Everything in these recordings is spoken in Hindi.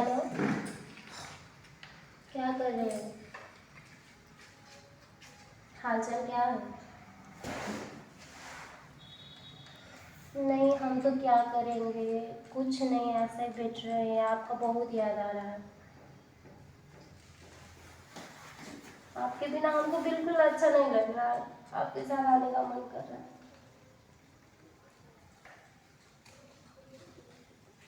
हेलो, क्या कर रहे हो? हालचाल क्या है? नहीं, हम तो क्या करेंगे, कुछ नहीं, ऐसे ही बैठ रहे हैं। आपका बहुत याद आ रहा है। आपके बिना हमको बिल्कुल अच्छा नहीं लग रहा है। आपके साथ आने का मन कर रहा है।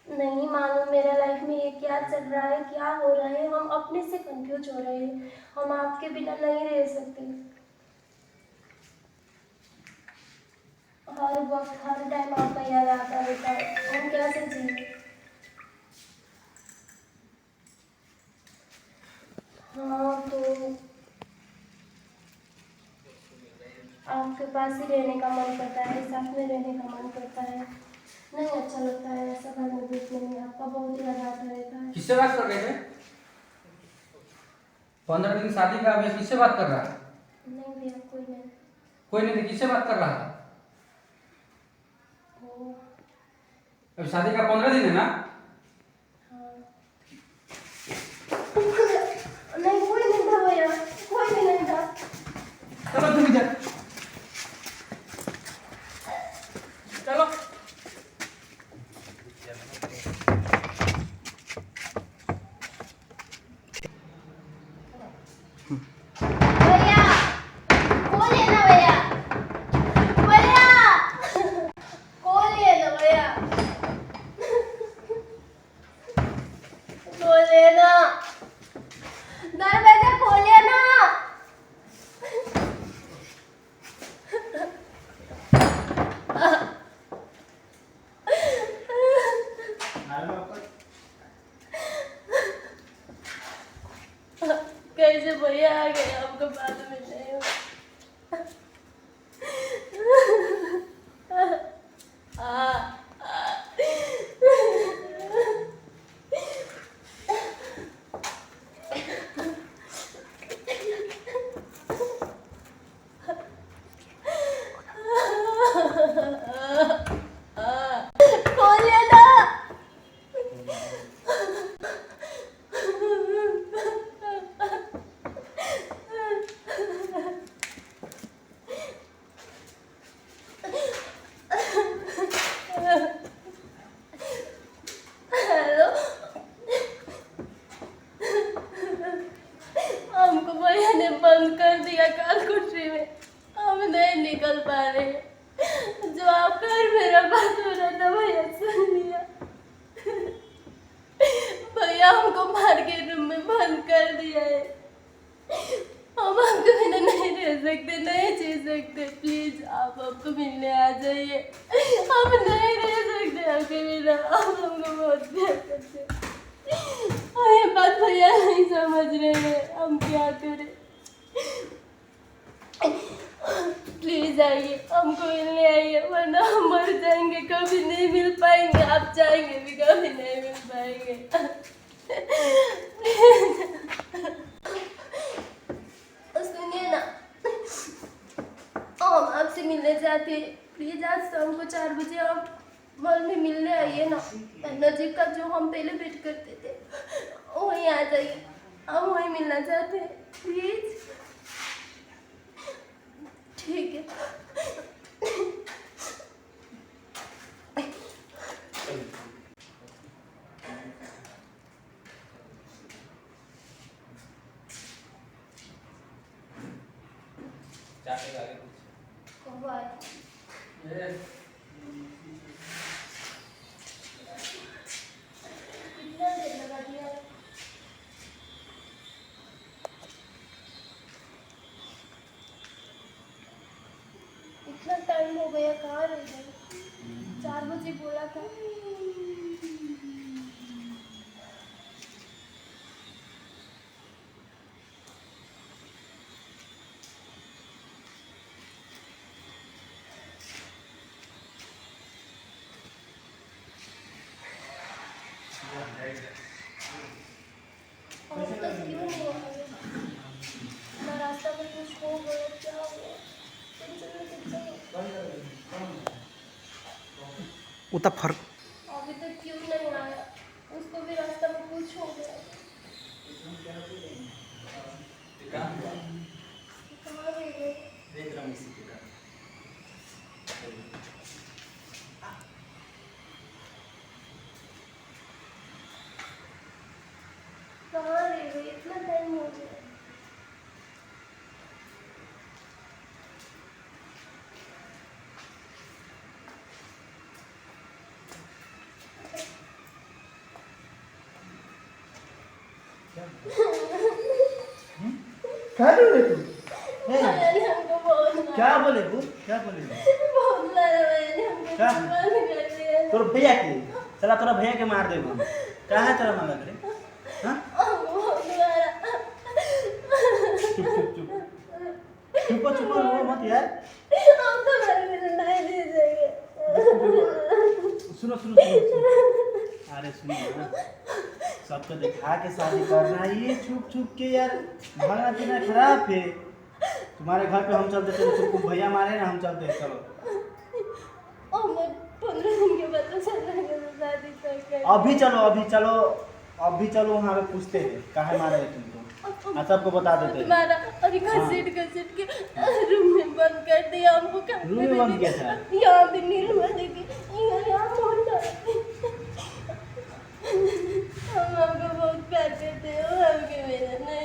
नहीं मालूम मेरा लाइफ में ये क्या चल रहा है, क्या हो रहा है। हम अपने से कंफ्यूज हो रहे हैं। हम आपके बिना नहीं रह सकते। हर वक्त हर टाइम आपका याद आता रहता है। हम कैसे जिए? हाँ तो आपके पास ही रहने का मन करता है, साथ में रहने का मन करता है। नहीं अच्छा लगता है ऐसा घर में देखने में। आपका बहुत याद आता रहता है। किससे बात कर रहे थे? 15 दिन शादी का अभी किससे बात कर रहा है? नहीं भैया, कोई नहीं। कोई नहीं, किससे बात कर रहा था? वो अभी शादी का 15 दिन है ना? हाँ। नहीं, कोई नहीं था भैया, कोई भी नहीं था। चलो तुम इधर चलो। भैया कॉल है ना भैया, भैया कॉल है ना भैया, कॉल है ना, दरवाजा खोलिए ना। कैसे भैया आ गए? आपको मालूम ही नहीं हो। खोलिए ना। हेलो, हमको भैया ने बंद कर दिया काल कोठरी में। हम नहीं निकल पा रहे। जो आपका और मेरा बात हो रहा था भैया सुन लिया। भैया हमको मार के रूम में बंद कर दिया है। हम आपके बिना नहीं रह सकते, नहीं जी सकते। प्लीज आप हमको मिलने आ जाइए। हम नहीं रह सकते आपके बिना। आप हमको बहुत प्यार करते हैं। और ये बात भैया नहीं समझ रहे हैं, हम क्या करें। प्लीज आइए, हमको मिलने आइए, वरना हम मर जाएंगे, कभी नहीं मिल पाएंगे। आप चाहेंगे भी कभी नहीं मिल पाएंगे। सुनिए ना, हम आपसे मिलने जाते हैं। प्लीज आज शाम को 4 बजे आप मॉल में मिलने आइए ना। नजीक का जो हम पहले भेंट करते थे वहीं आ जाइए। हम वहीं मिलना चाहते हैं, प्लीज। ठीक है। कब आए? कितना देर लगा दिया? इतना टाइम हो गया, कहाँ रह गए? 4 बजे बोला था। अब तक क्यों नहीं आए? ना रास्ता में कुछ हो गया, क्या हो गया? टेंशन में कितना उतना फर्क अभी तक क्यों नहीं आया? उसको भी रास्ता में कुछ हो कहाँ रह गई, इतना टाइम हो गया। क्या बोले तू? मैंने हमको बहुत मारा। क्या बोले तू? क्या बोले? बहुत मारा मैंने, हमको क्या? बंद कर दिया। तोर भैया के चला, तोरा भैया के मार देबो। का है तेरा मांगा करे? हाँ? हमको बहुत मारा। चुप चुप चुप चुप चुप रो मत यार। हम तो घर में नहीं दे देंगे। सुनो सुनो सुनो। अरे सुनो ना, सबको दिखा के शादी करना है, ये छुप छुप के यार भागना पीना खराब है। तुम्हारे घर पे हम चलते चलो, तुमको भैया मारे ना, हम चलते हैं, चलो। और मैं 15 दिन के बाद तो चलना है शादी कर। अभी चलो, अभी चलो, अभी चलो, वहाँ पे पूछते हैं काहे मारे है तुमको, सबको बता देते हैं। तुम्हारा और घसीट के रूम में बंद कर दिया हमको। रूम में बंद किया था? यहाँ पे नीलुआ देखी, यहाँ मोहल्ला। हम हमको बहुत प्यार करते हैं, वो हमके मेरा नहीं।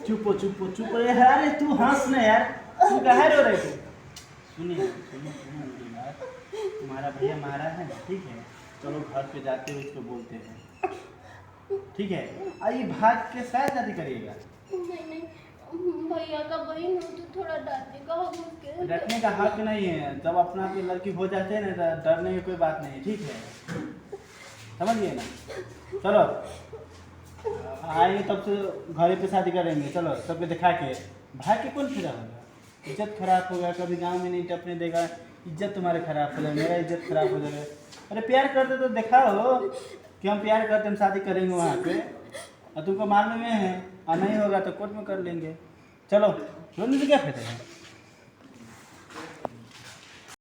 चुप चुप अरे तू हंस ना यार, तू काहे रो रही थी? सुनिए मेरी बात, तुम्हारा भैया मारा है ना, ठीक है, चलो घर पे जाते हुए उसको बोलते हैं, ठीक है। आइए भाग के शायद शादी करिएगा। नहीं, भैया का बहन हो तो थोड़ा डांटेगा हमके। डरने का हक नहीं है, जब अपना कोई लड़की हो जाते हैं ना, डरने की कोई बात नहीं है, ठीक है, समझिए ना। चलो आएंगे तब से घर पे शादी करेंगे, चलो सबके दिखा के। भाई के कौन फिरा होगा, इज्जत खराब होगा, कभी गांव में नहीं टपने देगा, इज्जत तुम्हारे खराब हो जाएगा, मेरा इज्जत खराब हो जाएगा। अरे प्यार करते तो दिखाओ कि हम प्यार करते, हम शादी करेंगे वहाँ पे, और तुमको मालूम है, और नहीं होगा तो कोर्ट में कर लेंगे। चलो रोने से क्या फायदा है।